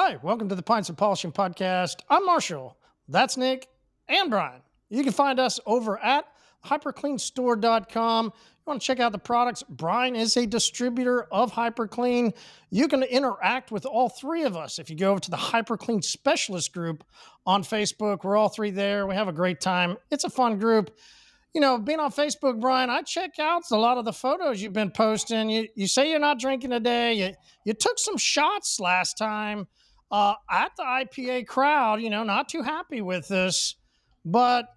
Hi, welcome to the Pints Polishing Podcast. I'm Marshall. That's Nick and Brian. You can find us over at hyperCLEANstore.com. You want to check out the products. Brian is a distributor of hyperCLEAN. You can interact with all three of us if you go over to the hyperCLEAN specialist group on Facebook. We're all three there. We have a great time. It's a fun group. You know, being on Facebook, Brian, I check out a lot of the photos you've been posting. You say you're not drinking today. You took some shots last time at the IPA crowd, not too happy with this. But,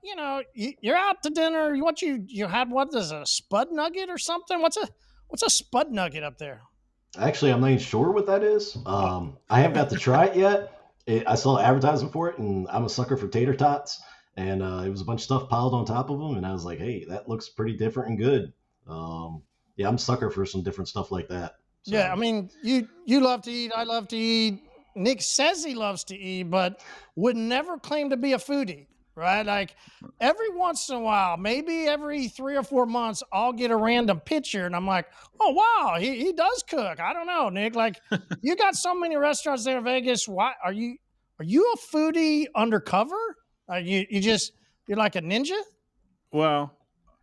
you're out to dinner. You had what is a spud nugget or something? What's a spud nugget up there? Actually, I'm not even sure what that is. I haven't got to try it yet. I saw advertising for it, and I'm a sucker for tater tots. And it was a bunch of stuff piled on top of them. And I was like, hey, that looks pretty different and good. Yeah, I'm a sucker for some different stuff like that. So. Yeah, I mean, you love to eat. I love to eat. Nick says he loves to eat, but would never claim to be a foodie, right? Like every once in a while, maybe every 3 or 4 months, I'll get a random picture and I'm like, oh, wow, he does cook. I don't know, Nick. Like you got so many restaurants there in Vegas. Why are you a foodie undercover? You're like a ninja? Well,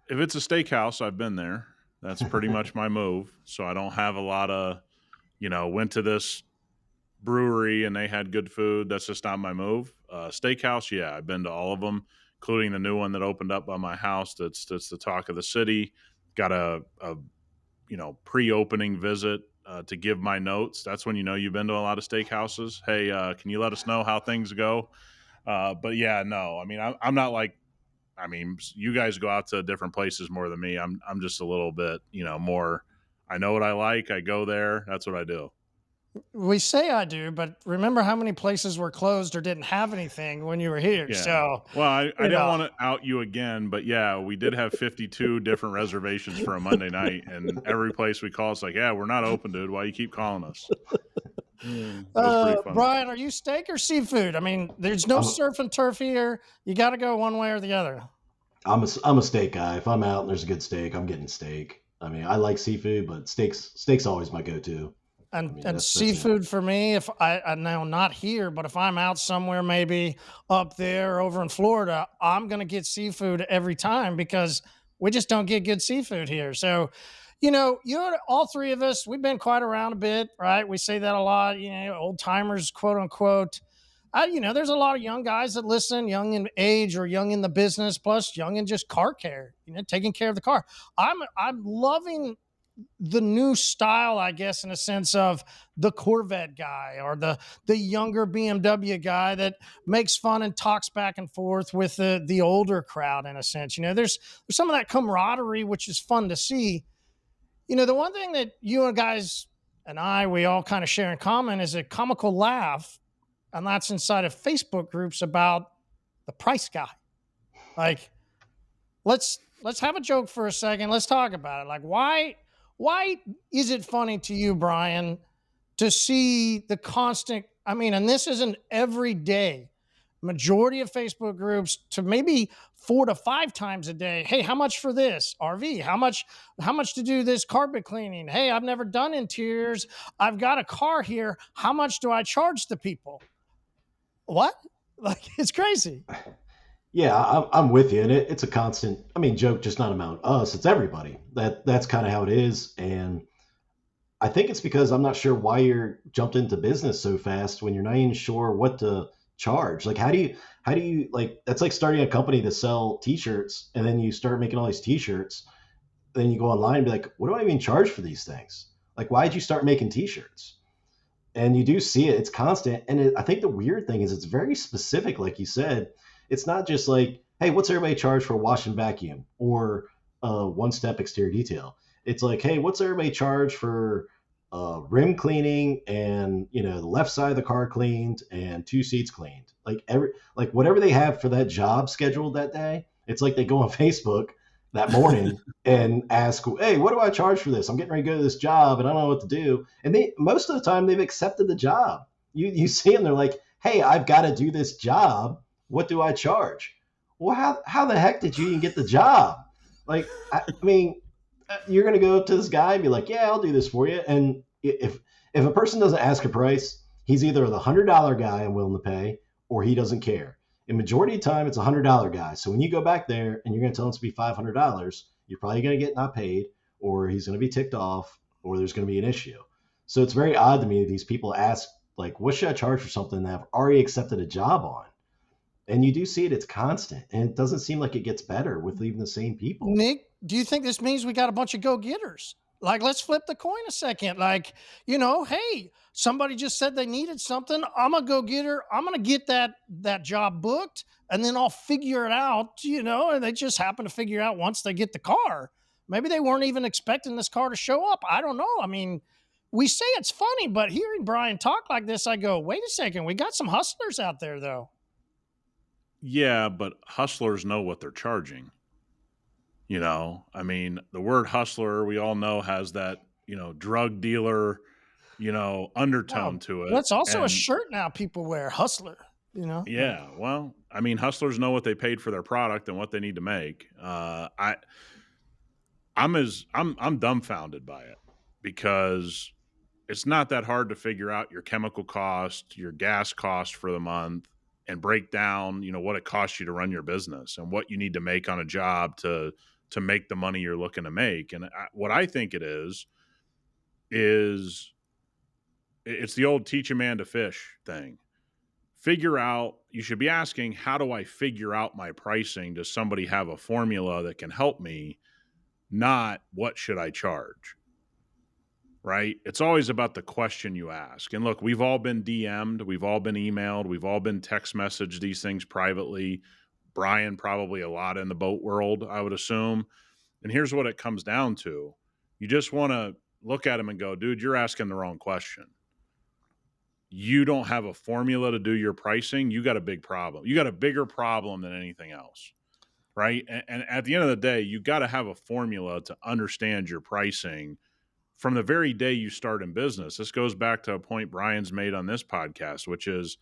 if it's a steakhouse, I've been there. That's pretty much my move. So I don't have a lot of, went to this brewery and they had good food. That's just not my move. Steakhouse, yeah, I've been to all of them, including the new one that opened up by my house. That's the talk of the city. Got a pre-opening visit to give my notes. That's when you've been to a lot of steakhouses. Hey, can you let us know how things go? But yeah, no, I mean, I'm not like, you guys go out to different places more than me. I'm just a little bit, more, I know what I like. I go there. That's what I do. We say I do, but remember how many places were closed or didn't have anything when you were here. Yeah. So, well, I didn't want to out you again, but yeah, we did have 52 different reservations for a Monday night, and every place we call, it's like, yeah, we're not open, dude. Why you keep calling us? Brian, are you steak or seafood? I mean, there's no surf and turf here. You got to go one way or the other. I'm a steak guy. If I'm out and there's a good steak, I'm getting steak. I mean, I like seafood, but steak's always my go-to. And seafood for me, if I now not here, but if I'm out somewhere, maybe up there over in Florida, I'm going to get seafood every time because we just don't get good seafood here. So, all three of us, we've been quite around a bit, right? We say that a lot, old timers, quote unquote. There's a lot of young guys that listen, young in age or young in the business, plus young in just car care, taking care of the car. I'm loving the new style, I guess, in a sense of the Corvette guy or the younger BMW guy that makes fun and talks back and forth with the older crowd in a sense. There's some of that camaraderie, which is fun to see. The one thing that you guys and we all kind of share in common is a comical laugh, and that's inside of Facebook groups about the price guy. Like, let's have a joke for a second. Let's talk about it. Like, why is it funny to you, Brian, to see the constant, and this isn't every day, majority of Facebook groups to maybe 4 to 5 times a day. Hey, how much for this RV? How much to do this carpet cleaning? Hey, I've never done interiors. I've got a car here. How much do I charge the people? What? Like, it's crazy. Yeah, I'm with you. And it's a constant, joke, just not about us. It's everybody. That's kind of how it is. And I think it's because I'm not sure why you're jumped into business so fast when you're not even sure what to charge. Like, how do you like, that's like starting a company to sell t-shirts and then you start making all these t-shirts. Then you go online and be like, what do I even charge for these things? Like, why did you start making t-shirts? And you do see it. It's constant. And I think the weird thing is it's very specific, like you said. It's not just like, hey, what's everybody charge for wash and vacuum or one-step exterior detail? It's like, hey, what's everybody charge for rim cleaning and, the left side of the car cleaned and 2 seats cleaned? Like whatever they have for that job scheduled that day, it's like they go on Facebook that morning and ask, hey, what do I charge for this? I'm getting ready to go to this job and I don't know what to do. And most of the time they've accepted the job. You see them, they're like, hey, I've got to do this job. What do I charge? Well, how the heck did you even get the job? Like, you're going to go up to this guy and be like, yeah, I'll do this for you. And if a person doesn't ask a price, He's either the $100 guy I'm willing to pay, or he doesn't care. In majority of the time, it's a $100 guy. So when you go back there and you're going to tell him to be $500, you're probably going to get not paid, or he's going to be ticked off, or there's going to be an issue. So it's very odd to me that these people ask, like, what should I charge for something that I've already accepted a job on? And you do see it, it's constant. And it doesn't seem like it gets better with even the same people. Nick, do you think this means we got a bunch of go-getters? Like, let's flip the coin a second. Like, you know, hey, somebody just said they needed something. I'm a go-getter. I'm going to get that job booked, and then I'll figure it out, you know, and they just happen to figure out once they get the car. Maybe they weren't even expecting this car to show up. I don't know. I mean, we say it's funny, but hearing Brian talk like this, I go, wait a second. We got some hustlers out there, though. Yeah, but hustlers know what they're charging. You know, I mean, the word hustler, we all know, has that, you know, drug dealer, you know, undertone to it. That's also a And shirt now people wear, hustler, you know? yeah, well, I mean, hustlers know what they paid for their product and what they need to make. I'm dumbfounded by it, because it's not that hard to figure out your chemical cost, your gas cost for the month, and break down, you know, what it costs you to run your business and what you need to make on a job to make the money you're looking to make. And what I think it is it's the old teach a man to fish thing. Figure out, you should be asking, how do I figure out my pricing? Does somebody have a formula that can help me? Not what should I charge? Right? It's always about the question you ask. And look, we've all been DM'd, we've all been emailed, we've all been text messaged these things privately. Brian, probably a lot in the boat world, I would assume. And here's what it comes down to. You just want to look at him and go, dude, you're asking the wrong question. You don't have a formula to do your pricing. You got a big problem. You got a bigger problem than anything else. Right? And at the end of the day, you got to have a formula to understand your pricing from the very day you start in business. This goes back to a point Brian's made on this podcast, which is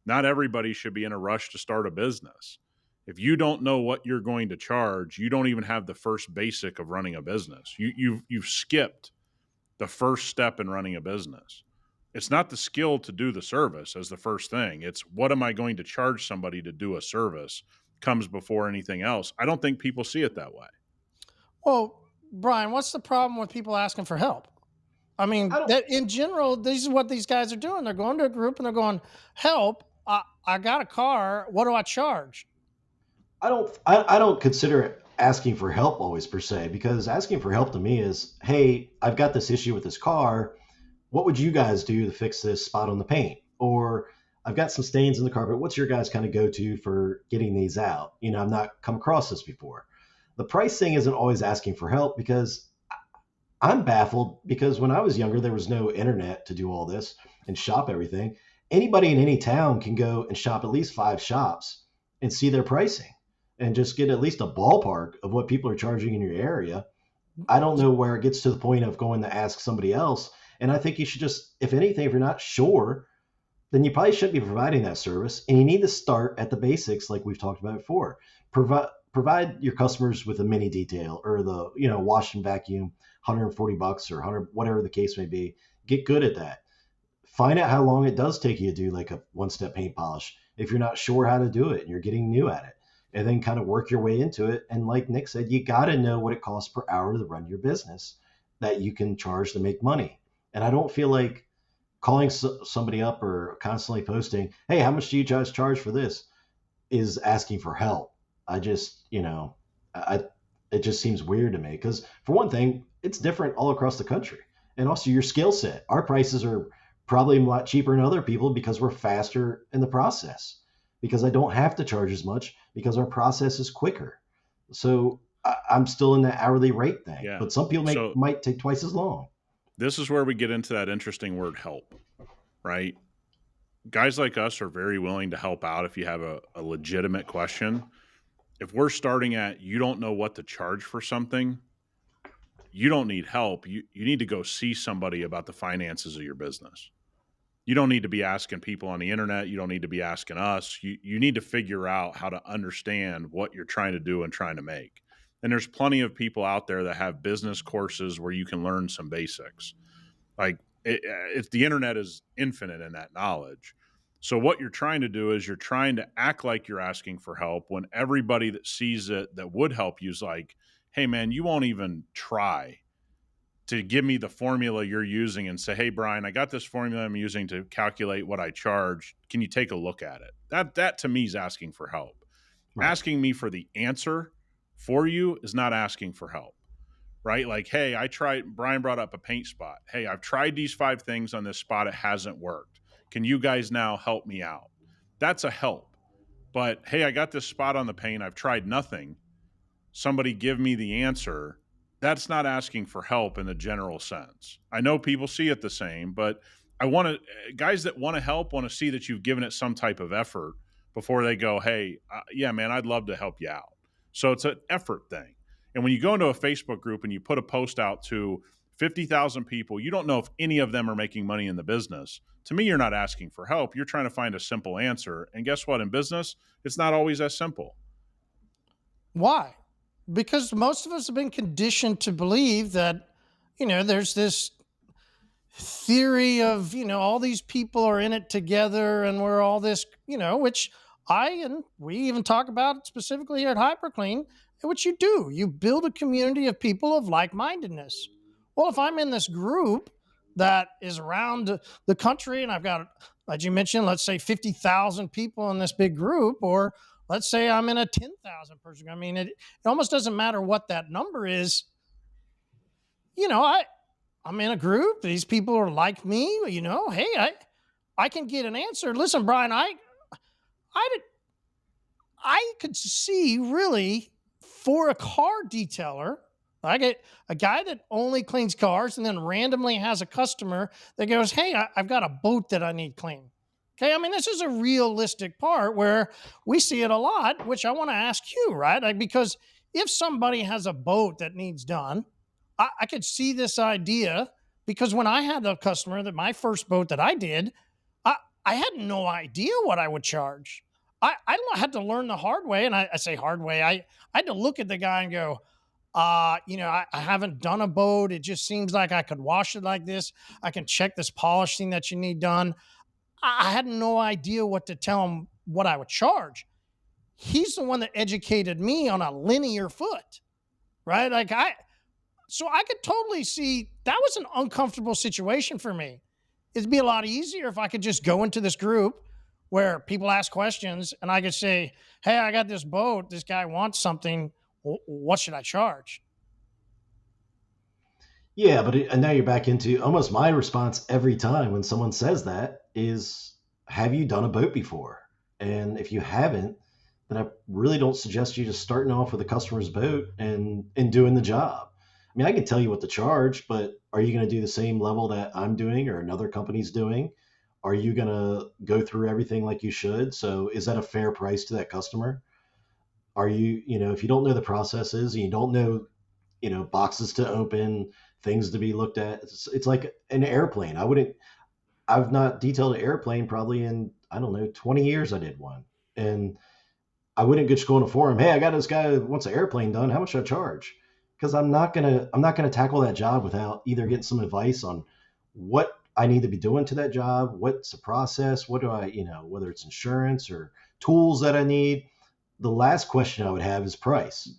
not everybody should be in a rush to start a business. If you don't know what you're going to charge, you don't even have the first basic of running a business. You've skipped the first step in running a business. It's not the skill to do the service as the first thing. It's what am I going to charge somebody to do a service comes before anything else. I don't think people see it that way. Well, Brian, what's the problem with people asking for help? I mean, that in general, this is what these guys are doing. They're going to a group and they're going, help, I got a car. What do I charge? I don't consider it asking for help always per se, because asking for help to me is, hey, I've got this issue with this car. What would you guys do to fix this spot on the paint? Or I've got some stains in the carpet. What's your guys kind of go-to for getting these out? You know, I've not come across this before. The price thing isn't always asking for help, because I'm baffled, because when I was younger, there was no internet to do all this and shop everything. Anybody in any town can go and shop at least 5 shops and see their pricing and just get at least a ballpark of what people are charging in your area. I don't know where it gets to the point of going to ask somebody else. And I think you should just, if anything, if you're not sure, then you probably shouldn't be providing that service. And you need to start at the basics, like we've talked about before. Provide your customers with a mini detail, or the, you know, wash and vacuum, $140 or 100, whatever the case may be. Get good at that. Find out how long it does take you to do like a one-step paint polish if you're not sure how to do it and you're getting new at it. And then kind of work your way into it. And like Nick said, you got to know what it costs per hour to run your business that you can charge to make money. And I don't feel like calling somebody up or constantly posting, hey, how much do you guys charge for this, is asking for help. I just, you know, it just seems weird to me, because for one thing, it's different all across the country. And also your skill set. Our prices are probably a lot cheaper than other people because we're faster in the process, because I don't have to charge as much because our process is quicker. So I'm still in that hourly rate thing, but some people might take twice as long. This is where we get into that interesting word help, right? Guys like us are very willing to help out if you have a legitimate question. If we're starting at, you don't know what to charge for something, you don't need help. You need to go see somebody about the finances of your business. You don't need to be asking people on the internet. You don't need to be asking us. You need to figure out how to understand what you're trying to do and trying to make. And there's plenty of people out there that have business courses where you can learn some basics. Like the internet is infinite in that knowledge. So what you're trying to do is you're trying to act like you're asking for help when everybody that sees it that would help you is like, hey man, you won't even try to give me the formula you're using and say, hey Brian, I got this formula I'm using to calculate what I charge. Can you take a look at it? That to me is asking for help. Right. Asking me for the answer for you is not asking for help. Right? Like, hey, Brian brought up a paint spot. Hey, I've tried these 5 things on this spot. It hasn't worked. Can you guys now help me out? That's a help. But hey, I got this spot on the paint. I've tried nothing. Somebody give me the answer. That's not asking for help in the general sense. I know people see it the same, but guys that want to help want to see that you've given it some type of effort before they go, hey, yeah, man, I'd love to help you out. So it's an effort thing. And when you go into a Facebook group and you put a post out to 50,000 people, you don't know if any of them are making money in the business. To me, you're not asking for help. You're trying to find a simple answer. And guess what? In business, it's not always as simple. Why? Because most of us have been conditioned to believe that, there's this theory of, all these people are in it together and we're all this, which we even talk about specifically here at hyperCLEAN, which you do. You build a community of people of like-mindedness. Well, if I'm in this group that is around the country and I've got, like you mentioned, let's say 50,000 people in this big group, or let's say I'm in a 10,000 person. I mean, it almost doesn't matter what that number is. I'm in a group. These people are like me. Hey, I can get an answer. Listen, Brian, I could see really for a car detailer, I get a guy that only cleans cars and then randomly has a customer that goes, hey, I've got a boat that I need clean. Okay, I mean, this is a realistic part where we see it a lot, which I want to ask you, right? Because if somebody has a boat that needs done, I could see this idea, because when I had the customer that my first boat that I did, I had no idea what I would charge. I had to learn the hard way, and I say hard way. I had to look at the guy and go, I haven't done a boat. It just seems like I could wash it like this. I can check this polishing that you need done. I had no idea what to tell him what I would charge. He's the one that educated me on a linear foot, right? So I could totally see that was an uncomfortable situation for me. It'd be a lot easier if I could just go into this group where people ask questions and I could say, hey, I got this boat. This guy wants something. What should I charge? Yeah, and now you're back into almost my response every time when someone says that is, have you done a boat before? And if you haven't, then I really don't suggest you just starting off with a customer's boat and doing the job. I mean, I can tell you what to charge, but are you going to do the same level that I'm doing or another company's doing? Are you going to go through everything like you should? So is that a fair price to that customer? Are you, if you don't know the processes and you don't know, boxes to open, things to be looked at, it's like an airplane. I've not detailed an airplane probably in, 20 years I did one. And I wouldn't just go on a forum, hey, I got this guy who wants an airplane done. How much should I charge? Because I'm not gonna tackle that job without either getting some advice on what I need to be doing to that job, what's the process, what do I, whether it's insurance or tools that I need. The last question I would have is price.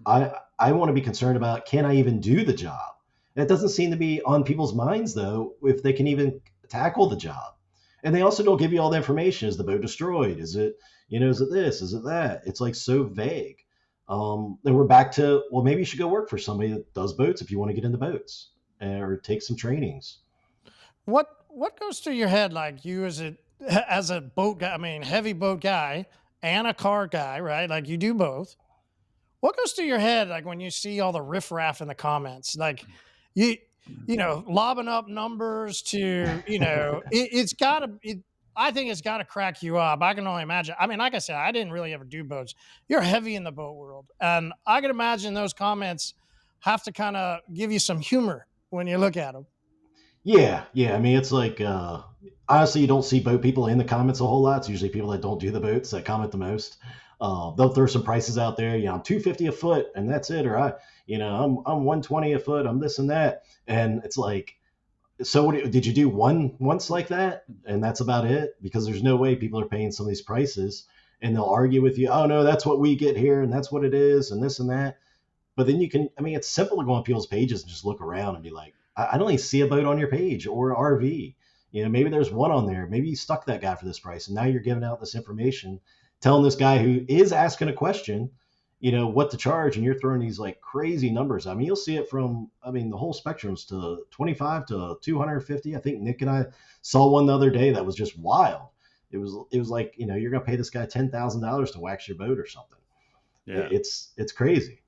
I want to be concerned about, can I even do the job? That doesn't seem to be on people's minds though, if they can even tackle the job. And they also don't give you all the information. Is the boat destroyed? Is it, is it this? Is it that? It's like so vague. Then we're back to, well, maybe you should go work for somebody that does boats if you want to get into boats or take some trainings. What goes through your head, like you as a boat guy, I mean, heavy boat guy and a car guy, right? Like you do both. What goes through your head, like when you see all the riffraff in the comments, like lobbing up numbers to, I think it's got to crack you up. I can only imagine. I mean, like I said, I didn't really ever do boats. You're heavy in the boat world. And I can imagine those comments have to kind of give you some humor when you look at them. Yeah. I mean, it's like, honestly, you don't see boat people in the comments a whole lot. It's usually people that don't do the boats that comment the most. They'll throw some prices out there. I'm $250 a foot and that's it. Or I'm $120 a foot. I'm this and that. And it's like, So did you do once like that, and that's about it? Because there's no way people are paying some of these prices, and they'll argue with you. Oh no, that's what we get here, and that's what it is, and this and that. But then you can, I mean, it's simple to go on people's pages and just look around and be like, I don't even see a boat on your page or an RV. Maybe there's one on there. Maybe you stuck that guy for this price, and now you're giving out this information, telling this guy who is asking a question, what to charge, and you're throwing these like crazy numbers. I mean, you'll see it from, I mean, the whole spectrums to 25 to 250. I think Nick and I saw one the other day that was just wild. It was like, you're going to pay this guy $10,000 to wax your boat or something. Yeah. It's crazy.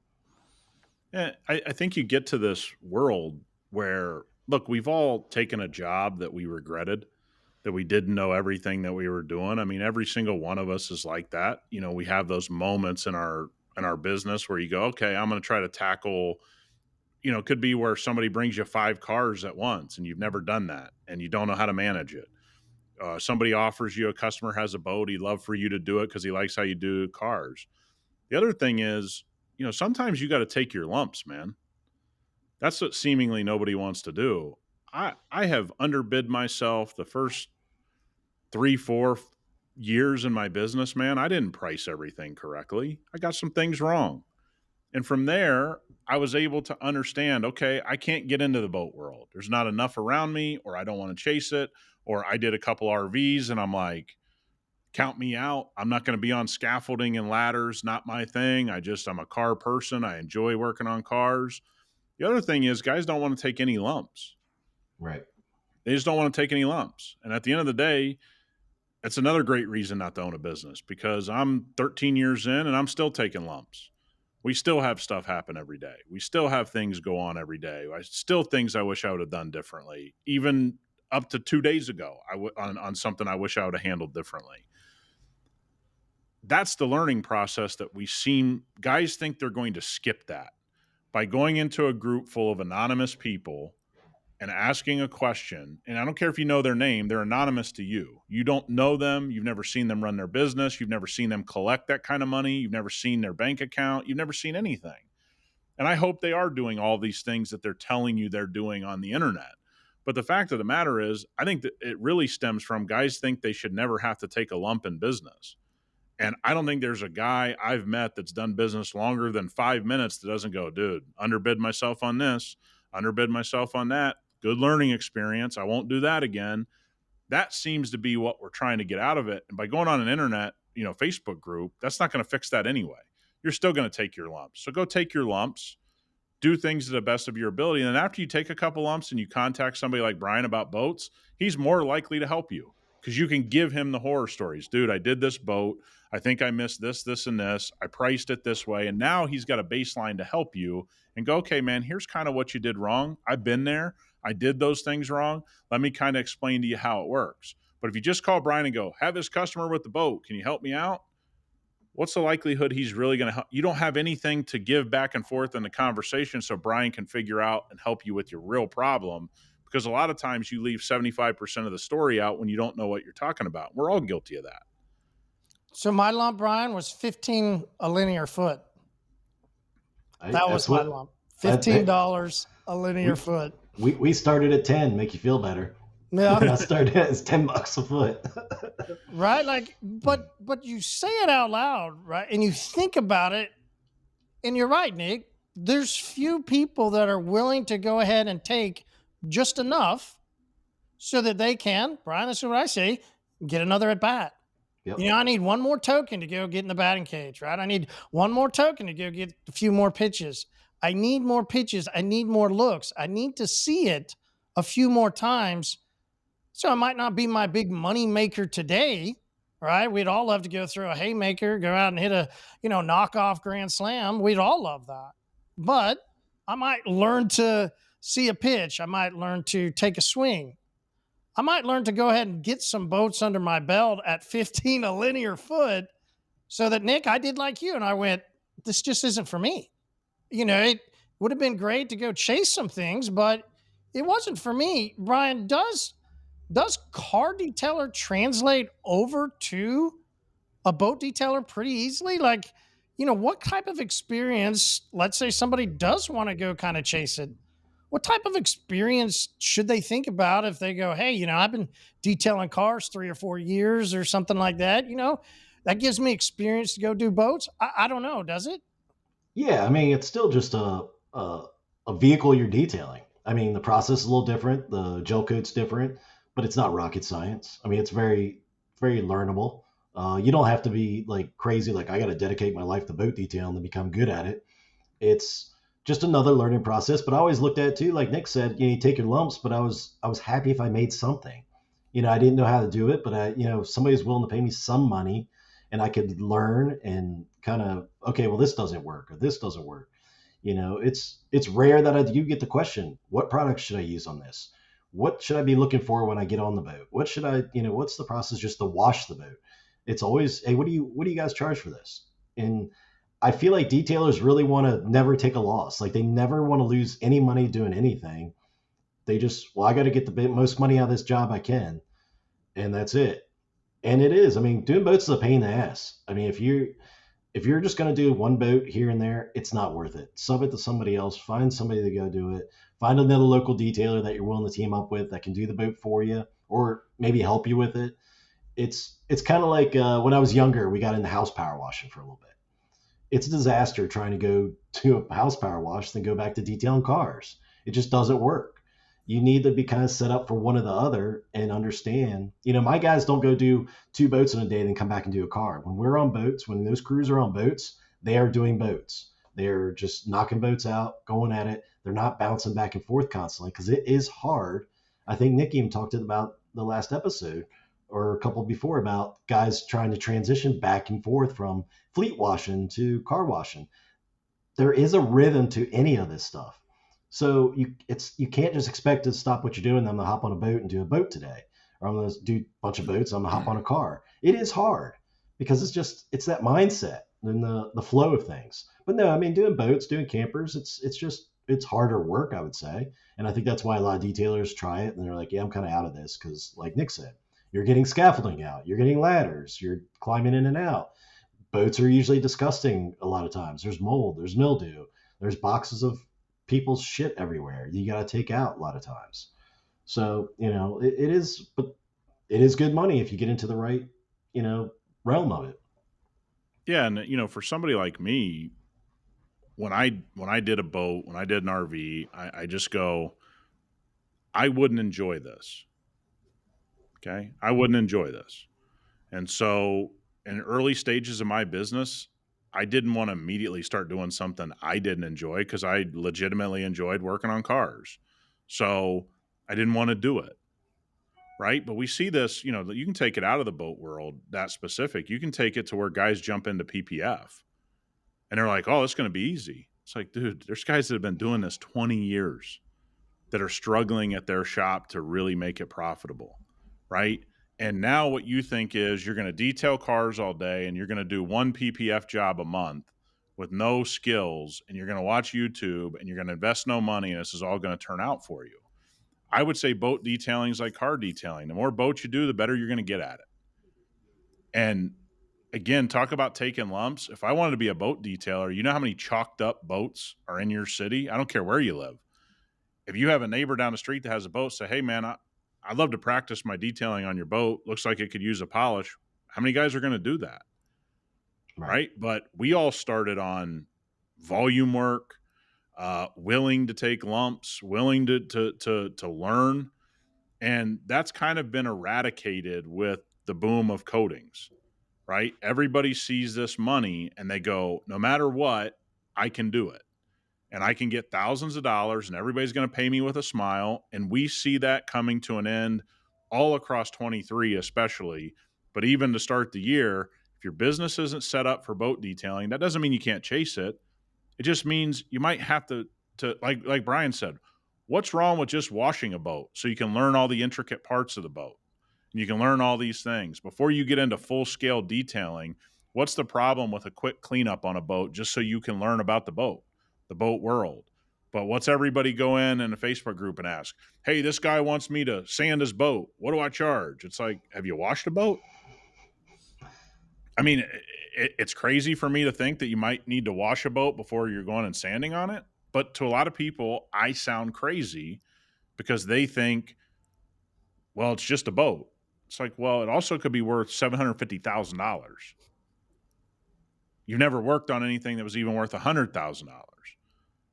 Yeah, I think you get to this world where, look, we've all taken a job that we regretted, that we didn't know everything that we were doing. I mean, every single one of us is like that. We have those moments in our business where you go, okay, I'm going to try to tackle, it could be where somebody brings you 5 cars at once and you've never done that and you don't know how to manage it. Somebody offers you, a customer has a boat, he'd love for you to do it because he likes how you do cars. The other thing is, sometimes you got to take your lumps, man. That's what seemingly nobody wants to do. I have underbid myself the first 3-4 years in my business, man. I didn't price everything correctly. I got some things wrong. And from there, I was able to understand, okay, I can't get into the boat world. There's not enough around me, or I don't want to chase it, or I did a couple RVs and I'm like, count me out. I'm not going to be on scaffolding and ladders. Not my thing. I'm a car person. I enjoy working on cars. The other thing is, guys don't want to take any lumps. Right. They just don't want to take any lumps. And at the end of the day, that's another great reason not to own a business, because I'm 13 years in and I'm still taking lumps. We still have stuff happen every day. We still have things go on every day. Things I wish I would have done differently. Even up to 2 days ago, on something I wish I would have handled differently. That's the learning process that guys think they're going to skip that by going into a group full of anonymous people and asking a question. And I don't care if you know their name, they're anonymous to you. You don't know them. You've never seen them run their business. You've never seen them collect that kind of money. You've never seen their bank account. You've never seen anything. And I hope they are doing all these things that they're telling you they're doing on the internet. But the fact of the matter is, I think that it really stems from guys think they should never have to take a lump in business. And I don't think there's a guy I've met that's done business longer than 5 minutes that doesn't go, dude, underbid myself on this, underbid myself on that. Good learning experience. I won't do that again. That seems to be what we're trying to get out of it. And by going on an internet, Facebook group, that's not going to fix that anyway. You're still going to take your lumps. So go take your lumps, do things to the best of your ability. And then after you take a couple lumps and you contact somebody like Brian about boats, he's more likely to help you, because you can give him the horror stories. Dude, I did this boat. I think I missed this, this, and this. I priced it this way. And now he's got a baseline to help you and go, okay, man, here's kind of what you did wrong. I've been there. I did those things wrong. Let me kind of explain to you how it works. But if you just call Brian and go, have this customer with the boat, can you help me out? What's the likelihood he's really going to help? You don't have anything to give back and forth in the conversation so Brian can figure out and help you with your real problem. Because a lot of times you leave 75% of the story out when you don't know what you're talking about. We're all guilty of that. So my lump, Brian, was 15 a linear foot. That was my lump. $15 a linear foot. We started at 10, make you feel better. Yeah. I started as $10 a foot. Right? Like, but you say it out loud, right? And you think about it, and you're right, Nick. There's few people that are willing to go ahead and take just enough so that they can, Brian, that's what I say, get another at bat. Yep. I need one more token to go get in the batting cage, right? I need one more token to go get a few more pitches. I need more pitches. I need more looks. I need to see it a few more times. So it might not be my big money maker today, right? We'd all love to go throw a haymaker, go out and hit a, knockoff grand slam. We'd all love that. But I might learn to see a pitch. I might learn to take a swing. I might learn to go ahead and get some boats under my belt at 15 a linear foot so that, Nick, I did like you. And I went, this just isn't for me. It would have been great to go chase some things, but it wasn't for me. Brian, does car detailer translate over to a boat detailer pretty easily? Like, what type of experience, let's say somebody does want to go kind of chase it, what type of experience should they think about if they go, hey, I've been detailing cars 3 or 4 years or something like that, that gives me experience to go do boats. I don't know. Does it? Yeah, I mean, it's still just a vehicle you're detailing. I mean, the process is a little different, the gel coat's different, but it's not rocket science. I mean, it's very learnable. You don't have to be like crazy, like I got to dedicate my life to boat detailing to become good at it. It's just another learning process. But I always looked at it too, like Nick said, you take your lumps, but I was happy if I made something. I didn't know how to do it, but somebody's willing to pay me some money and I could learn and kind of, okay, well, this doesn't work or this doesn't work. It's rare that I do get the question, what products should I use on this? What should I be looking for when I get on the boat? What should what's the process just to wash the boat? It's always, hey, what do you guys charge for this? And I feel like detailers really want to never take a loss. Like they never want to lose any money doing anything. They just, well, I got to get the most money out of this job I can, and that's it. And it is. I mean, doing boats is a pain in the ass. I mean, if you're just going to do one boat here and there, it's not worth it. Sub it to somebody else. Find somebody to go do it. Find another local detailer that you're willing to team up with that can do the boat for you, or maybe help you with it. It's kind of like when I was younger, we got into house power washing for a little bit. It's a disaster trying to go to a house power wash then go back to detailing cars. It just doesn't work. You need to be kind of set up for one or the other and understand. My guys don't go do two boats in a day and then come back and do a car. When we're on boats, when those crews are on boats, they are doing boats. They're just knocking boats out, going at it. They're not bouncing back and forth constantly because it is hard. I think Nick even talked about the last episode or a couple before about guys trying to transition back and forth from fleet washing to car washing. There is a rhythm to any of this stuff. So you can't just expect to stop what you're doing. I'm gonna hop on a boat and do a boat today, or I'm gonna do a bunch of boats. I'm gonna hop on a car. It is hard because it's that mindset and the flow of things. But no, I mean doing boats, doing campers, it's harder work, I would say. And I think that's why a lot of detailers try it and they're like, yeah, I'm kind of out of this because, like Nick said, you're getting scaffolding out, you're getting ladders, you're climbing in and out. Boats are usually disgusting a lot of times. There's mold, there's mildew, there's boxes of people's shit everywhere. You got to take out a lot of times. So, it is, but it is good money if you get into the right, realm of it. Yeah, and for somebody like me, when I did a boat, when I did an RV, I just go, I wouldn't enjoy this. Okay, I wouldn't enjoy this, and so in early stages of my business, I didn't want to immediately start doing something I didn't enjoy because I legitimately enjoyed working on cars. So I didn't want to do it. Right. But we see this, you can take it out of the boat world that specific. You can take it to where guys jump into PPF and they're like, oh, it's going to be easy. It's like, dude, there's guys that have been doing this 20 years that are struggling at their shop to really make it profitable. Right. And now what you think is you're going to detail cars all day and you're going to do one PPF job a month with no skills and you're going to watch YouTube and you're going to invest no money and this is all going to turn out for you. I would say boat detailing is like car detailing. The more boats you do, the better you're going to get at it. And again, talk about taking lumps. If I wanted to be a boat detailer, you know how many chalked up boats are in your city? I don't care where you live. If you have a neighbor down the street that has a boat, say, hey, man, I'd love to practice my detailing on your boat. Looks like it could use a polish. How many guys are going to do that? Right. But we all started on volume work, willing to take lumps, willing to learn. And that's kind of been eradicated with the boom of coatings, right? Everybody sees this money and they go, no matter what, I can do it. And I can get thousands of dollars and everybody's going to pay me with a smile. And we see that coming to an end all across 23, especially. But even to start the year, if your business isn't set up for boat detailing, that doesn't mean you can't chase it. It just means you might have to like Brian said, what's wrong with just washing a boat so you can learn all the intricate parts of the boat? And you can learn all these things before you get into full scale detailing. What's the problem with a quick cleanup on a boat just so you can learn about the boat world? But what's everybody go in a Facebook group and ask, hey, this guy wants me to sand his boat. What do I charge? It's like, have you washed a boat? I mean, it's crazy for me to think that you might need to wash a boat before you're going and sanding on it. But to a lot of people, I sound crazy because they think, well, it's just a boat. It's like, well, it also could be worth $750,000. You've never worked on anything that was even worth $100,000,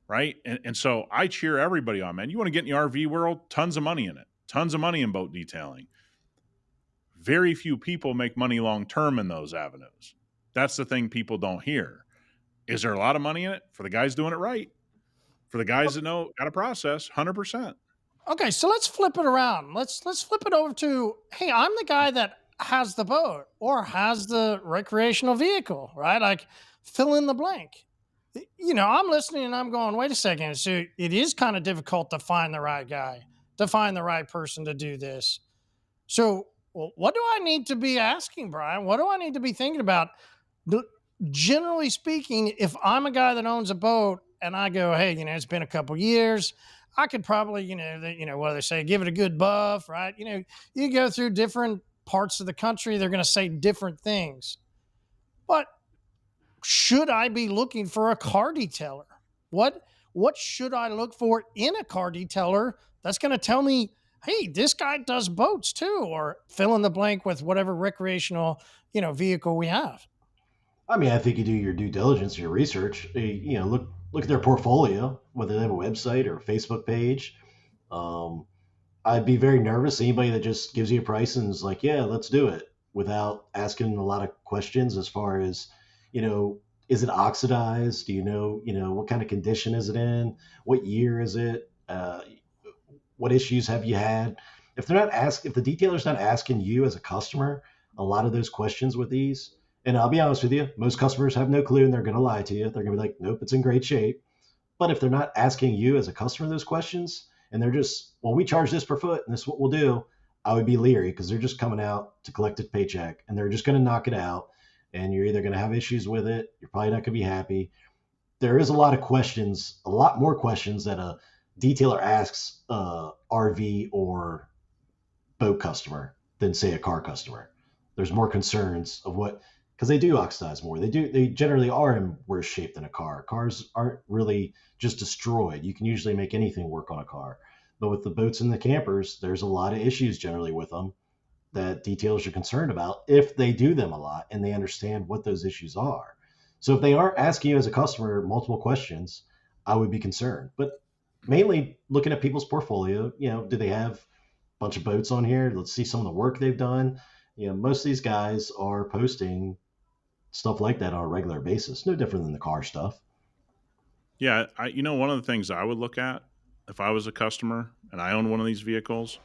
right? And so I cheer everybody on, man. You want to get in the RV world? Tons of money in it. Tons of money in boat detailing. Very few people make money long term in those avenues. That's the thing people don't hear. Is there a lot of money in it? For the guys doing it right. For the guys that know how to process, 100%. Okay, so let's flip it around. Let's flip it over to, hey, I'm the guy that has the boat or has the recreational vehicle, right? Like fill in the blank. I'm listening and I'm going, wait a second. So it is kind of difficult to find the right guy, to find the right person to do this. So what do I need to be asking, Brian? What do I need to be thinking about? Generally speaking, if I'm a guy that owns a boat and I go, hey, it's been a couple years, I could probably, what do they say? Give it a good buff, right? You go through different parts of the country, they're going to say different things. But should I be looking for a car detailer? What should I look for in a car detailer that's going to tell me, hey, this guy does boats too, or fill in the blank with whatever recreational, vehicle we have? I mean, I think you do your due diligence, your research. Look at their portfolio, whether they have a website or a Facebook page. Um, I'd be very nervous. Anybody that just gives you a price and is like, "Yeah, let's do it," without asking a lot of questions as far as, is it oxidized? Do what kind of condition is it in? What year is it? What issues have you had? If the detailer's not asking you as a customer a lot of those questions with these, and I'll be honest with you, most customers have no clue and they're going to lie to you. They're going to be like, nope, it's in great shape. But if they're not asking you as a customer those questions and they're just, well, we charge this per foot and this is what we'll do, I would be leery because they're just coming out to collect a paycheck and they're just going to knock it out. And you're either going to have issues with it. You're probably not going to be happy. There is a lot of questions, a lot more questions that a detailer asks RV or boat customer than say a car customer. There's more concerns of because they do oxidize more. They generally are in worse shape than a car. Cars aren't really just destroyed. You can usually make anything work on a car. But with the boats and the campers, there's a lot of issues generally with them that detailers are concerned about if they do them a lot and they understand what those issues are. So if they aren't asking you as a customer multiple questions, I would be concerned. But mainly looking at people's portfolio, do they have a bunch of boats on here? Let's see some of the work they've done. Most of these guys are posting stuff like that on a regular basis. No different than the car stuff. Yeah, one of the things I would look at if I was a customer and I owned one of these vehicles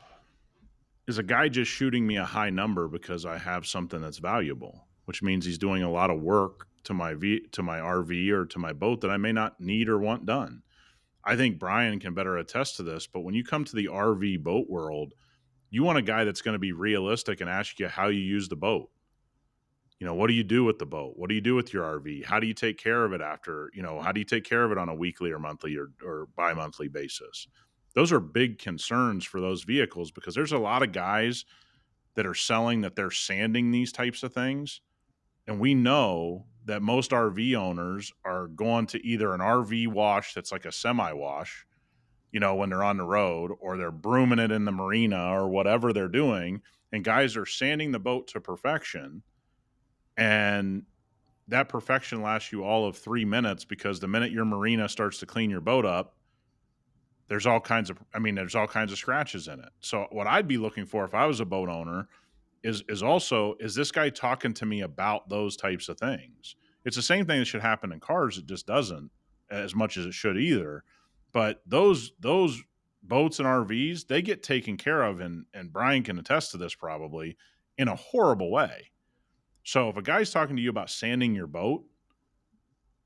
is a guy just shooting me a high number because I have something that's valuable, which means he's doing a lot of work to my RV or to my boat that I may not need or want done. I think Brian can better attest to this, but when you come to the RV boat world, you want a guy that's going to be realistic and ask you how you use the boat. What do you do with the boat? What do you do with your RV? How do you take care of it after, how do you take care of it on a weekly or monthly or bi-monthly basis? Those are big concerns for those vehicles because there's a lot of guys that are selling that they're sanding these types of things. And we know that most RV owners are going to either an RV wash that's like a semi-wash, when they're on the road, or they're brooming it in the marina or whatever they're doing. And guys are sanding the boat to perfection. And that perfection lasts you all of 3 minutes because the minute your marina starts to clean your boat up, there's all kinds of scratches in it. So what I'd be looking for if I was a boat owner is this guy talking to me about those types of things? It's the same thing that should happen in cars. It just doesn't as much as it should either. But those boats and RVs, they get taken care of, and Brian can attest to this probably, in a horrible way. So if a guy's talking to you about sanding your boat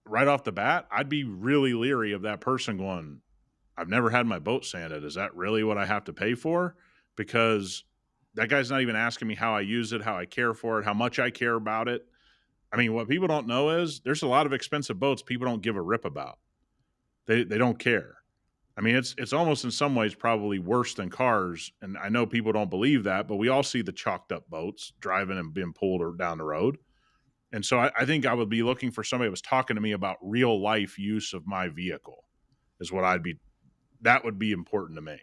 right off the bat, I'd be really leery of that person going, I've never had my boat sanded. Is that really what I have to pay for? Because that guy's not even asking me how I use it, how I care for it, how much I care about it. I mean, what people don't know is there's a lot of expensive boats people don't give a rip about. They don't care. I mean, it's almost in some ways probably worse than cars. And I know people don't believe that, but we all see the chalked up boats driving and being pulled down the road. And so I think I would be looking for somebody that was talking to me about real life use of my vehicle is that would be important to me.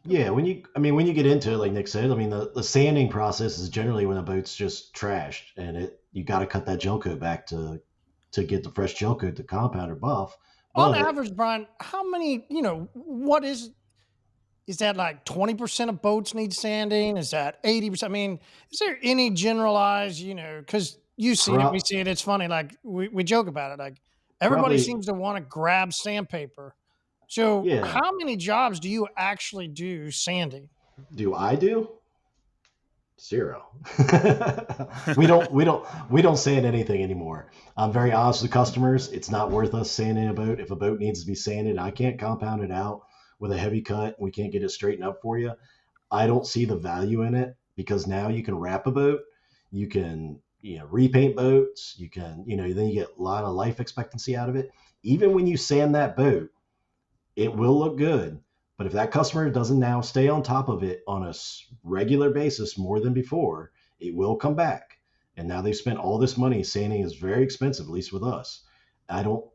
Yeah, when you get into it, like Nick said, I mean, the sanding process is generally when a boat's just trashed, and you got to cut that gel coat back to get the fresh gel coat to compound or buff. On But average, Brian, how many, what is that like 20% of boats need sanding? Is that 80%? I mean, is there any generalized, because you've seen it, we pro- see it. It's funny. Like we joke about it. Like everybody probably, seems to want to grab sandpaper. So yeah. how many jobs do you actually do sanding? Do I do? Zero. We don't sand anything anymore. I'm very honest with customers. It's not worth us sanding a boat. If a boat needs to be sanded, I can't compound it out with a heavy cut. We can't get it straightened up for you. I don't see the value in it because now you can wrap a boat, you can repaint boats, you can then you get a lot of life expectancy out of it. Even when you sand that boat, it will look good. But if that customer doesn't now stay on top of it on a regular basis more than before, it will come back. And now they've spent all this money. Sanding is very expensive, at least with us. I don't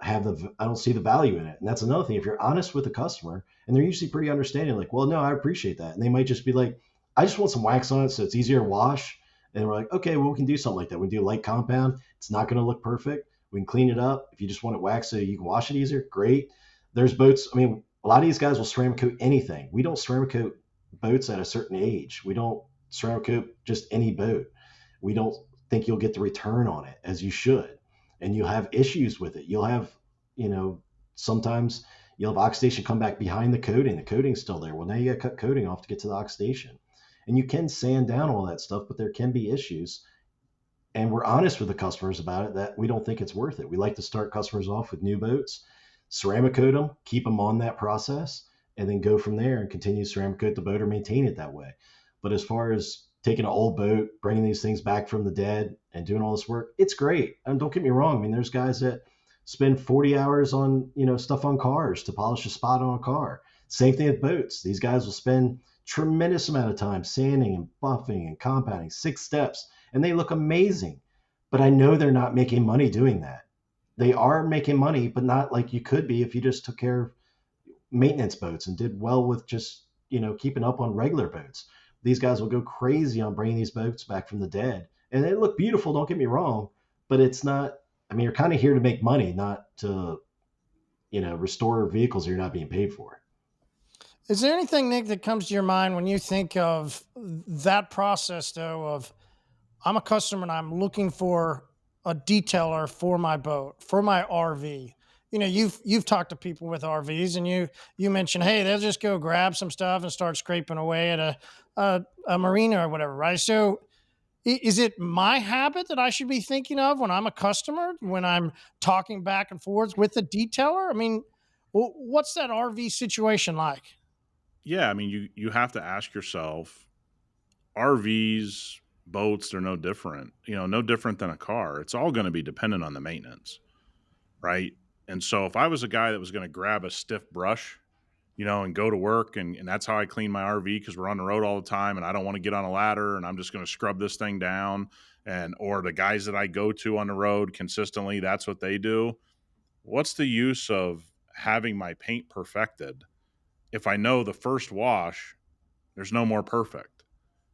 see the value in it. And that's another thing. If you're honest with the customer, and they're usually pretty understanding, like, well, no, I appreciate that. And they might just be like, I just want some wax on it so it's easier to wash. And we're like, okay, well, we can do something like that. We can do light compound. It's not going to look perfect. We can clean it up. If you just want it waxed so you can wash it easier, great. There's boats. I mean, a lot of these guys will ceramic coat anything. We don't ceramic coat boats at a certain age. We don't ceramic coat just any boat. We don't think you'll get the return on it as you should. And you'll have issues with it. You'll have, sometimes you'll have oxidation come back behind the coating. The coating's still there. Well, now you got to cut coating off to get to the oxidation. And you can sand down all that stuff, but there can be issues. And we're honest with the customers about it that we don't think it's worth it. We like to start customers off with new boats, ceramic coat them, keep them on that process, and then go from there and continue to ceramic coat the boat or maintain it that way. But as far as taking an old boat, bringing these things back from the dead and doing all this work, it's great. And don't get me wrong. I mean, there's guys that spend 40 hours on, stuff on cars to polish a spot on a car. Same thing with boats. These guys will spend tremendous amount of time sanding and buffing and compounding, 6 steps, and they look amazing. But I know they're not making money doing that. They are making money, but not like you could be if you just took care of maintenance boats and did well with just, keeping up on regular boats. These guys will go crazy on bringing these boats back from the dead. And they look beautiful, don't get me wrong, but it's not, I mean, you're kind of here to make money, not to, restore vehicles you're not being paid for. Is there anything, Nick, that comes to your mind when you think of that process, though, of I'm a customer and I'm looking for a detailer for my boat, for my RV? You've talked to people with RVs, and you mentioned, hey, they'll just go grab some stuff and start scraping away at a marina or whatever, right? So is it my habit that I should be thinking of when I'm a customer, when I'm talking back and forth with the detailer? I mean, what's that RV situation like? Yeah, I mean, you have to ask yourself, RVs, boats, they're no different. No different than a car. It's all going to be dependent on the maintenance, right? And so if I was a guy that was going to grab a stiff brush, and go to work, and that's how I clean my RV because we're on the road all the time, and I don't want to get on a ladder, and I'm just going to scrub this thing down, or the guys that I go to on the road consistently, that's what they do. What's the use of having my paint perfected if I know the first wash, there's no more perfect?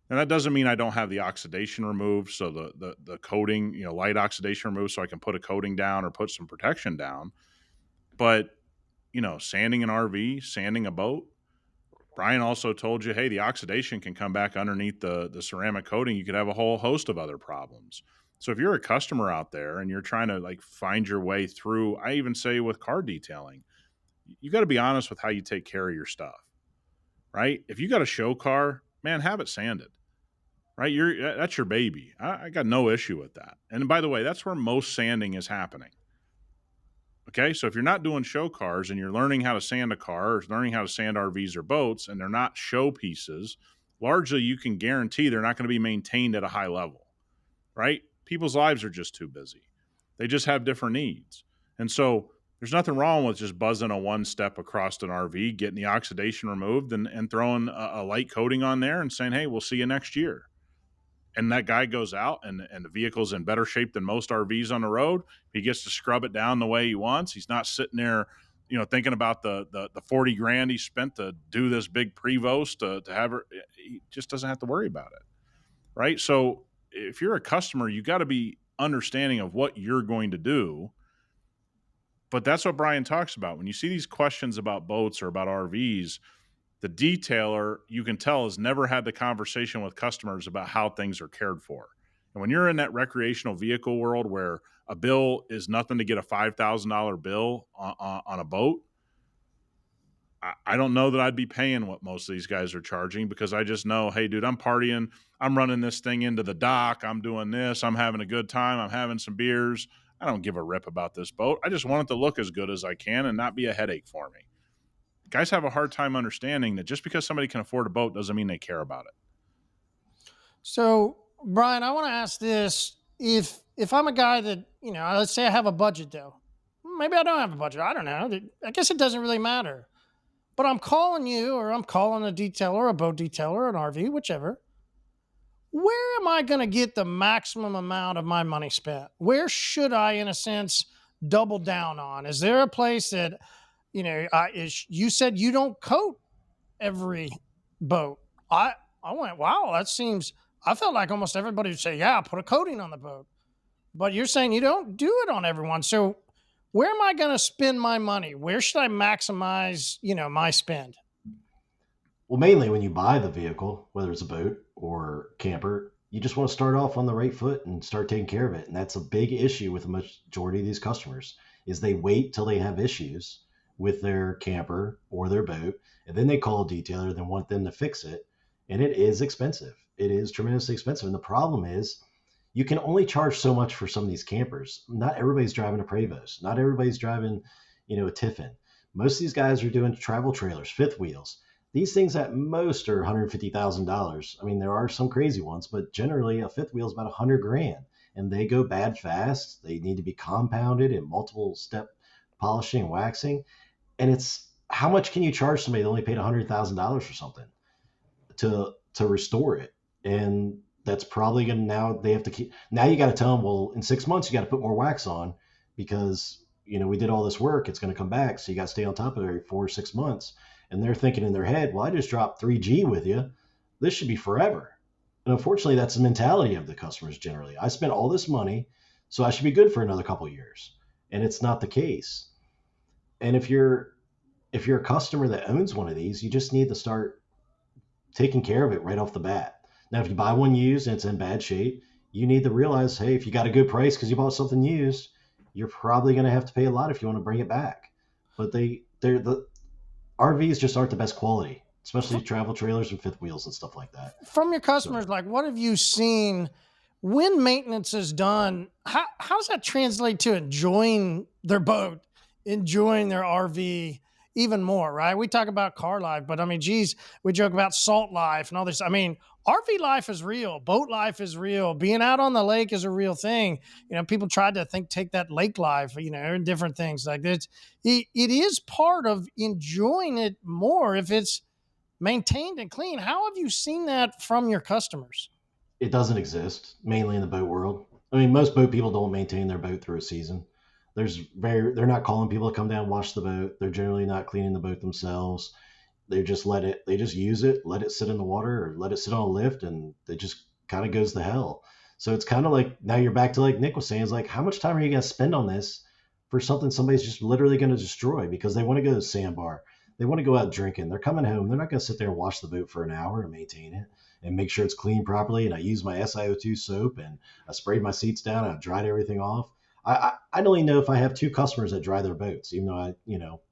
And that doesn't mean I don't have the oxidation removed, so the coating, light oxidation removed, so I can put a coating down or put some protection down. But, sanding an RV, sanding a boat, Brian also told you, hey, the oxidation can come back underneath the ceramic coating. You could have a whole host of other problems. So if you're a customer out there and you're trying to find your way through, I even say with car detailing, you got to be honest with how you take care of your stuff, right? If you got a show car, man, have it sanded, right? That's your baby. I got no issue with that. And by the way, that's where most sanding is happening. Okay, so if you're not doing show cars and you're learning how to sand a car or learning how to sand RVs or boats, and they're not show pieces, largely you can guarantee they're not going to be maintained at a high level, right? People's lives are just too busy. They just have different needs. And so there's nothing wrong with just buzzing a one step across an RV, getting the oxidation removed and throwing a light coating on there and saying, hey, we'll see you next year. And that guy goes out and the vehicle's in better shape than most RVs on the road. He gets to scrub it down the way he wants. He's not sitting there, thinking about the 40 grand he spent to do this big Prevost to have her, he just doesn't have to worry about it. Right. So if you're a customer, you got to be understanding of what you're going to do. But that's what Brian talks about. When you see these questions about boats or about RVs, the detailer, you can tell, has never had the conversation with customers about how things are cared for. And when you're in that recreational vehicle world where a bill is nothing to get a $5,000 bill on a boat, I don't know that I'd be paying what most of these guys are charging, because I just know, hey, dude, I'm partying. I'm running this thing into the dock. I'm doing this. I'm having a good time. I'm having some beers. I don't give a rip about this boat. I just want it to look as good as I can and not be a headache for me. Guys have a hard time understanding that just because somebody can afford a boat doesn't mean they care about it. So, Brian, I want to ask this. If I'm a guy that, let's say I have a budget though. Maybe I don't have a budget. I don't know. I guess it doesn't really matter. But I'm calling you, or I'm calling a detailer, a boat detailer, an RV, whichever. Where am I going to get the maximum amount of my money spent? Where should I, in a sense, double down on? Is there a place that, you said you don't coat every boat. I went, wow, I felt like almost everybody would say, yeah, put a coating on the boat. But you're saying you don't do it on everyone. So where am I going to spend my money? Where should I maximize, my spend? Well, mainly when you buy the vehicle, whether it's a boat or camper, you just want to start off on the right foot and start taking care of it. And that's a big issue with the majority of these customers, is they wait till they have issues with their camper or their boat, and then they call a detailer and want them to fix it. And it is expensive. It is tremendously expensive. And the problem is you can only charge so much for some of these campers. Not everybody's driving a Prevost. Not everybody's driving, a Tiffin. Most of these guys are doing travel trailers, fifth wheels. These things at most are $150,000. I mean, there are some crazy ones, but generally a fifth wheel is about 100 grand, and they go bad fast. They need to be compounded in multiple step polishing and waxing. And it's, how much can you charge somebody that only paid $100,000 for something to restore it? And that's probably going to, now you got to tell them, well, in 6 months, you got to put more wax on because, we did all this work. It's going to come back. So you got to stay on top of it every 4 or 6 months. And they're thinking in their head, well, I just dropped 3G with you. This should be forever. And unfortunately, that's the mentality of the customers generally. I spent all this money, so I should be good for another couple of years. And it's not the case. And if you're a customer that owns one of these, you just need to start taking care of it right off the bat. Now, if you buy one used and it's in bad shape, you need to realize, hey, if you got a good price because you bought something used, you're probably going to have to pay a lot if you want to bring it back. But the RVs just aren't the best quality, especially travel trailers and fifth wheels and stuff like that. From your customers, what have you seen when maintenance is done? How does that translate to enjoying their boat, enjoying their RV even more, right? We talk about car life, but we joke about salt life and all this. RV life is real. Boat life is real. Being out on the lake is a real thing. People tried to take that lake life, and different things like this. It is part of enjoying it more if it's maintained and clean. How have you seen that from your customers? It doesn't exist, mainly in the boat world. Most boat people don't maintain their boat through a season. They're not calling people to come down and wash the boat. They're generally not cleaning the boat themselves. They just use it, let it sit in the water or let it sit on a lift, and it just kind of goes to hell. So it's kind of like, now you're back to like Nick was saying, it's like, how much time are you going to spend on this for something somebody's just literally going to destroy because they want to go to the sandbar. They want to go out drinking. They're coming home. They're not going to sit there and wash the boat for an hour and maintain it and make sure it's clean properly. And I use my SiO2 soap and I sprayed my seats down and I dried everything off. I only know if I have 2 customers that dry their boats, even though I,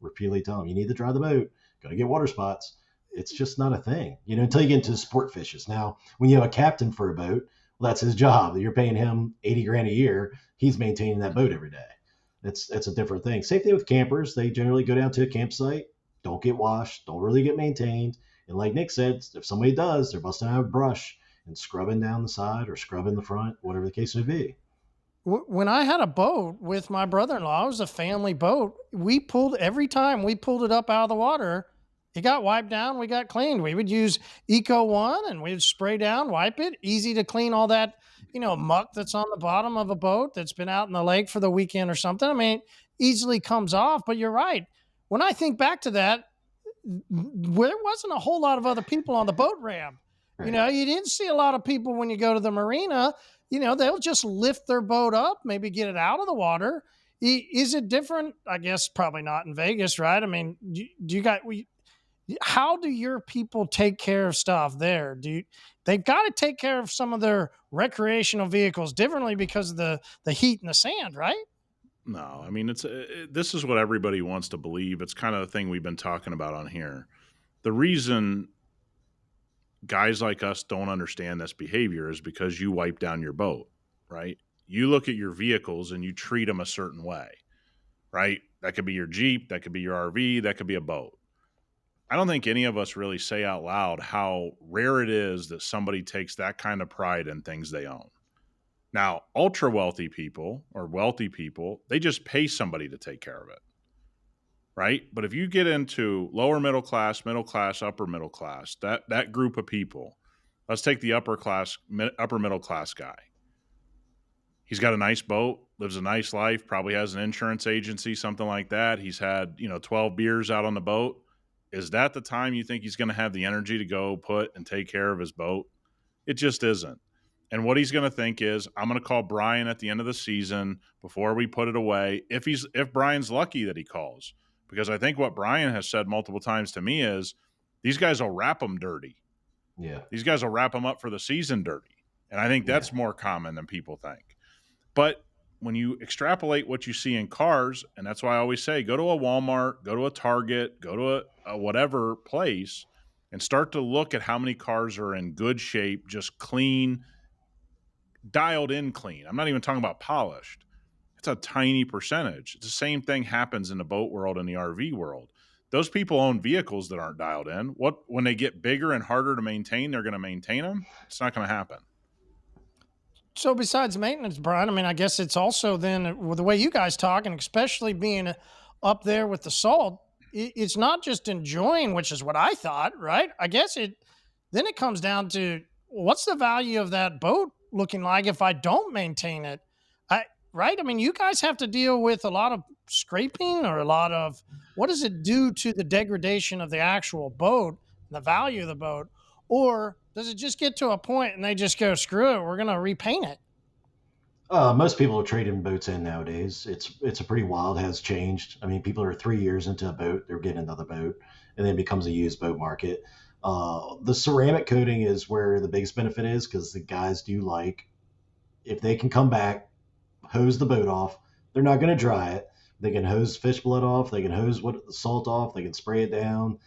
repeatedly tell them, you need to dry the boat, going to get water spots. It's just not a thing, until you get into sport fishes. Now, when you have a captain for a boat, well, that's his job. You're paying him 80 grand a year. He's maintaining that boat every day. It's a different thing. Same thing with campers. They generally go down to a campsite, don't get washed, don't really get maintained. And like Nick said, if somebody does, they're busting out a brush and scrubbing down the side or scrubbing the front, whatever the case may be. When I had a boat with my brother-in-law, it was a family boat. Every time we pulled it up out of the water, it got wiped down. We got cleaned. We would use Eco One and we'd spray down, wipe it. Easy to clean all that, muck that's on the bottom of a boat that's been out in the lake for the weekend or something. Easily comes off, but you're right. when I think back to that, there wasn't a whole lot of other people on the boat ramp. Right. You know, you didn't see a lot of people when you go to the marina. You know, they'll just lift their boat up, maybe get it out of the water. Is it different? I guess probably not in Vegas, right? I mean, how do your people take care of stuff there? They've got to take care of some of their recreational vehicles differently because of the heat and the sand, right? No, I mean, this is what everybody wants to believe. It's kind of the thing we've been talking about on here. The reason guys like us don't understand this behavior is because you wipe down your boat, right? You look at your vehicles and you treat them a certain way, right? That could be your Jeep, that could be your RV, that could be a boat. I don't think any of us really say out loud how rare it is that somebody takes that kind of pride in things they own. Now, ultra wealthy people or wealthy people, they just pay somebody to take care of it, right? But if you get into lower middle class, upper middle class, that group of people, let's take the upper middle class guy. He's got a nice boat, lives a nice life, probably has an insurance agency, something like that. He's had, 12 beers out on the boat. Is that the time you think he's going to have the energy to go put and take care of his boat? It just isn't. And what he's going to think is, I'm going to call Brian at the end of the season before we put it away. If Brian's lucky that he calls, because I think what Brian has said multiple times to me is these guys will wrap them dirty. Yeah. These guys will wrap them up for the season dirty. And I think that's more common than people think. But when you extrapolate what you see in cars, and that's why I always say, go to a Walmart, go to a Target, go to a whatever place, and start to look at how many cars are in good shape, just clean, dialed in clean. I'm not even talking about polished. It's a tiny percentage. It's the same thing happens in the boat world and the RV world. Those people own vehicles that aren't dialed in. When they get bigger and harder to maintain, they're going to maintain them? It's not going to happen. So besides maintenance, Brian, I mean, I guess it's also then with the way you guys talk, and especially being up there with the salt, it's not just enjoying, which is what I thought, right? I guess then it comes down to what's the value of that boat looking like if I don't maintain it, right? I mean, you guys have to deal with a lot of scraping or a lot of, what does it do to the degradation of the actual boat, the value of the boat? Or does it just get to a point and they just go, screw it, we're going to repaint it? Most people are trading boats in nowadays. It's a pretty wild, has changed. I mean, people are 3 years into a boat, they're getting another boat, and then it becomes a used boat market. The ceramic coating is where the biggest benefit is because the guys do like, if they can come back, hose the boat off, they're not going to dry it. They can hose fish blood off, they can hose the salt off, they can spray it down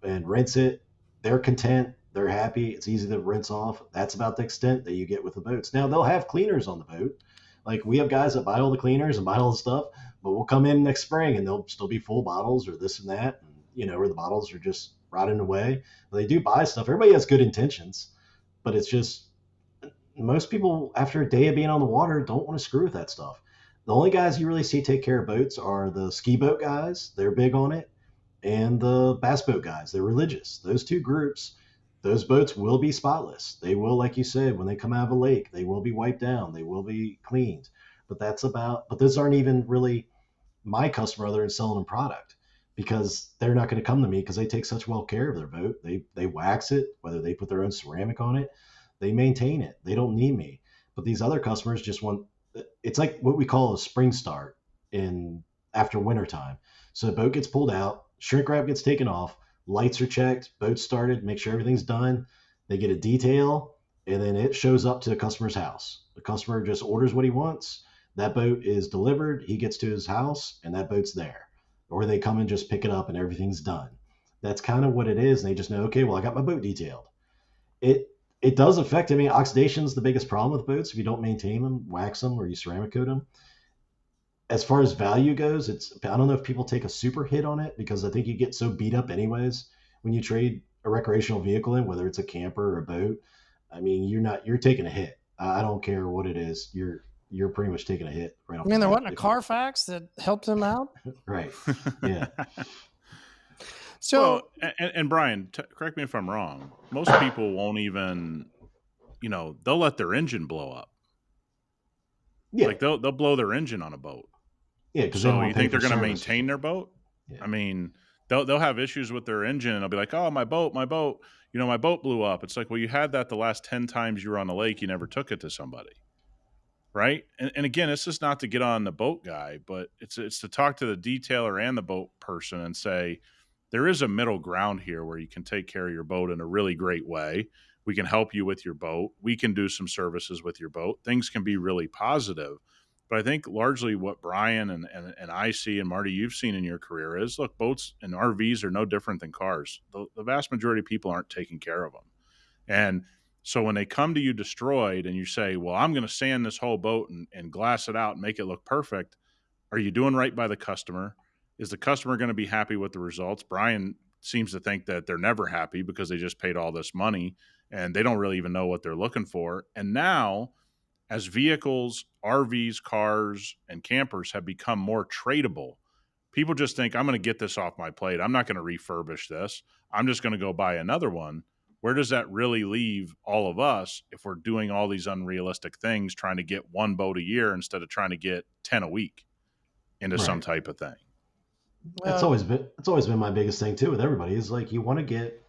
and rinse it. They're content. They're happy. It's easy to rinse off. That's about the extent that you get with the boats. Now, they'll have cleaners on the boat. Like, we have guys that buy all the cleaners and buy all the stuff, but we'll come in next spring and they'll still be full bottles or this and that, and, where the bottles are just rotting away. They do buy stuff. Everybody has good intentions, but it's just most people, after a day of being on the water, don't want to screw with that stuff. The only guys you really see take care of boats are the ski boat guys. They're big on it. And the bass boat guys. They're religious. Those two groups, those boats will be spotless. They will, like you said, when they come out of a lake, they will be wiped down. They will be cleaned. But those aren't even really my customer other than selling them product, because they're not going to come to me because they take such well care of their boat. They wax it, whether they put their own ceramic on it, they maintain it. They don't need me. But these other customers just want, it's like what we call a spring start after wintertime. So the boat gets pulled out, shrink wrap gets taken off, lights are checked, boat started, make sure everything's done. They get a detail, and then it shows up to the customer's house. The customer just orders what he wants. That boat is delivered. He gets to his house, and that boat's there. Or they come and just pick it up, and everything's done. That's kind of what it is, and they just know, okay, well, I got my boat detailed. It does affect, oxidation is the biggest problem with boats. If you don't maintain them, wax them, or you ceramic coat them. As far as value goes, I don't know if people take a super hit on it, because I think you get so beat up anyways when you trade a recreational vehicle in, whether it's a camper or a boat. You're taking a hit. I don't care what it is. You're pretty much taking a hit right off. I mean, there wasn't a Carfax that helped them out? Right. Yeah. So, and Brian, correct me if I'm wrong. Most people won't even, they'll let their engine blow up. Yeah. Like they'll blow their engine on a boat. Yeah. Because so you think they're going to maintain their boat? Yeah. I mean, they'll have issues with their engine and they'll be like, "Oh, my boat, my boat blew up." It's like, well, you had that the last 10 times you were on the lake, you never took it to somebody. Right. And again, it's just not to get on the boat guy, but it's to talk to the detailer and the boat person and say, there is a middle ground here where you can take care of your boat in a really great way. We can help you with your boat. We can do some services with your boat. Things can be really positive. But I think largely what Brian and I see, and Marty, you've seen in your career is, look, boats and RVs are no different than cars. The vast majority of people aren't taking care of them. And so when they come to you destroyed and you say, well, I'm going to sand this whole boat and glass it out and make it look perfect, are you doing right by the customer? Is the customer going to be happy with the results? Brian seems to think that they're never happy because they just paid all this money and they don't really even know what they're looking for. And now, as vehicles, RVs, cars, and campers have become more tradable, people just think, I'm going to get this off my plate. I'm not going to refurbish this. I'm just going to go buy another one. Where does that really leave all of us if we're doing all these unrealistic things, trying to get one boat a year instead of trying to get 10 a week into some Right. type of thing? It's always been my biggest thing too with everybody is like you want to get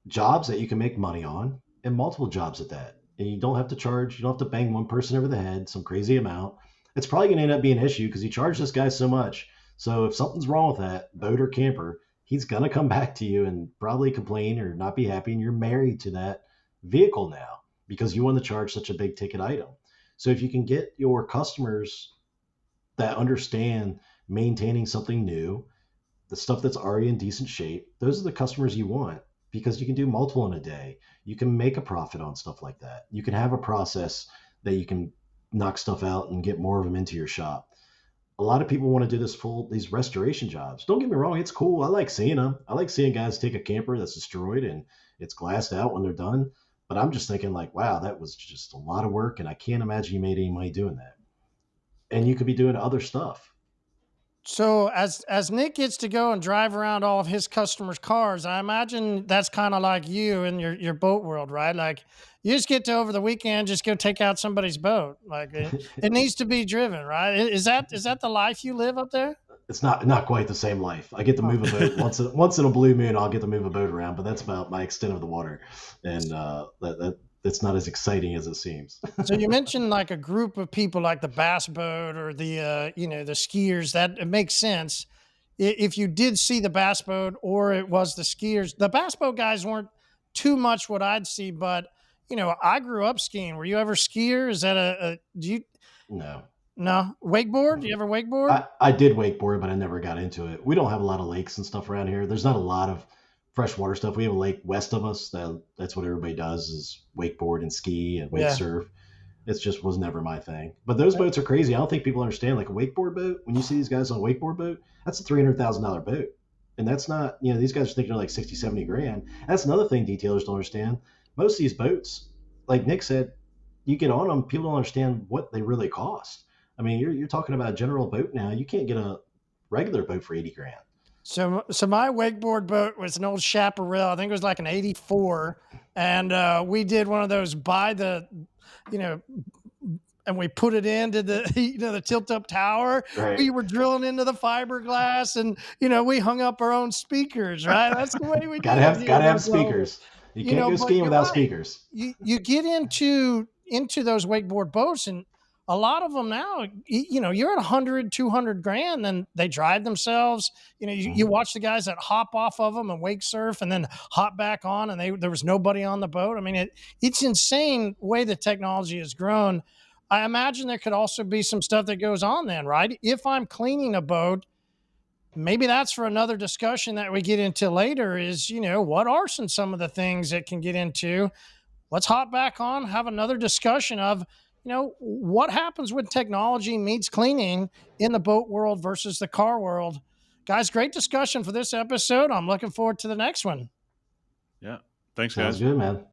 jobs that you can make money on and multiple jobs at that. And you don't have to bang one person over the head some crazy amount. It's probably going to end up being an issue because you charge this guy so much. So if something's wrong with that boat or camper, he's going to come back to you and probably complain or not be happy. And you're married to that vehicle now because you want to charge such a big ticket item. So if you can get your customers that understand maintaining something new, the stuff that's already in decent shape, those are the customers you want because you can do multiple in a day. You can make a profit on stuff like that. You can have a process that you can knock stuff out and get more of them into your shop. A lot of people want to do these restoration jobs. Don't get me wrong, it's cool. I like seeing them. I like seeing guys take a camper that's destroyed and it's glassed out when they're done. But I'm just thinking like, wow, that was just a lot of work, and I can't imagine you made any money doing that. And you could be doing other stuff. So as Nick gets to go and drive around all of his customers' cars, I imagine that's kind of like you in your boat world, right? Like you just get to over the weekend, just go take out somebody's boat. Like it needs to be driven, right? Is that the life you live up there? It's not quite the same life. I get to move a boat once in a blue moon. I'll get to move a boat around, but that's about my extent of the water, and that's not as exciting as it seems. So you mentioned like a group of people like the bass boat or the the skiers. That it makes sense. If you did see the bass boat or it was the skiers, the bass boat guys weren't too much what I'd see, but I grew up skiing. Were you ever skier? Is that do you No, no wakeboard? Do you ever wakeboard? I did wakeboard, but I never got into it. We don't have a lot of lakes and stuff around here. There's not a lot of freshwater stuff. We have a lake west of us. That's what everybody does is wakeboard and ski and wake Yeah. surf. It just was never my thing. But those boats are crazy. I don't think people understand. Like a wakeboard boat, when you see these guys on a wakeboard boat, that's a $300,000 boat. And that's not, these guys are thinking they're like 60, 70 grand. That's another thing detailers don't understand. Most of these boats, like Nick said, you get on them, people don't understand what they really cost. I mean, you're talking about a general boat now. You can't get a regular boat for 80 grand. So my wakeboard boat was an old Chaparral. I think it was like an '84, and we did one of those by the, and we put it into the the tilt up tower. Right. We were drilling into the fiberglass, and we hung up our own speakers. Right, that's the way we did it. Gotta have speakers. You can't go skiing without speakers. You get into those wakeboard boats, and a lot of them now, you're at 100, 200 grand, then they drive themselves. You watch the guys that hop off of them and wake surf and then hop back on, and there was nobody on the boat. I mean, it's insane way the technology has grown. I imagine there could also be some stuff that goes on then, right? If I'm cleaning a boat, maybe that's for another discussion that we get into later is, what are some of the things that can get into? Let's hop back on, have another discussion of, what happens when technology meets cleaning in the boat world versus the car world. Guys, great discussion for this episode. I'm looking forward to the next one. Yeah. Thanks, Sounds guys. good, man.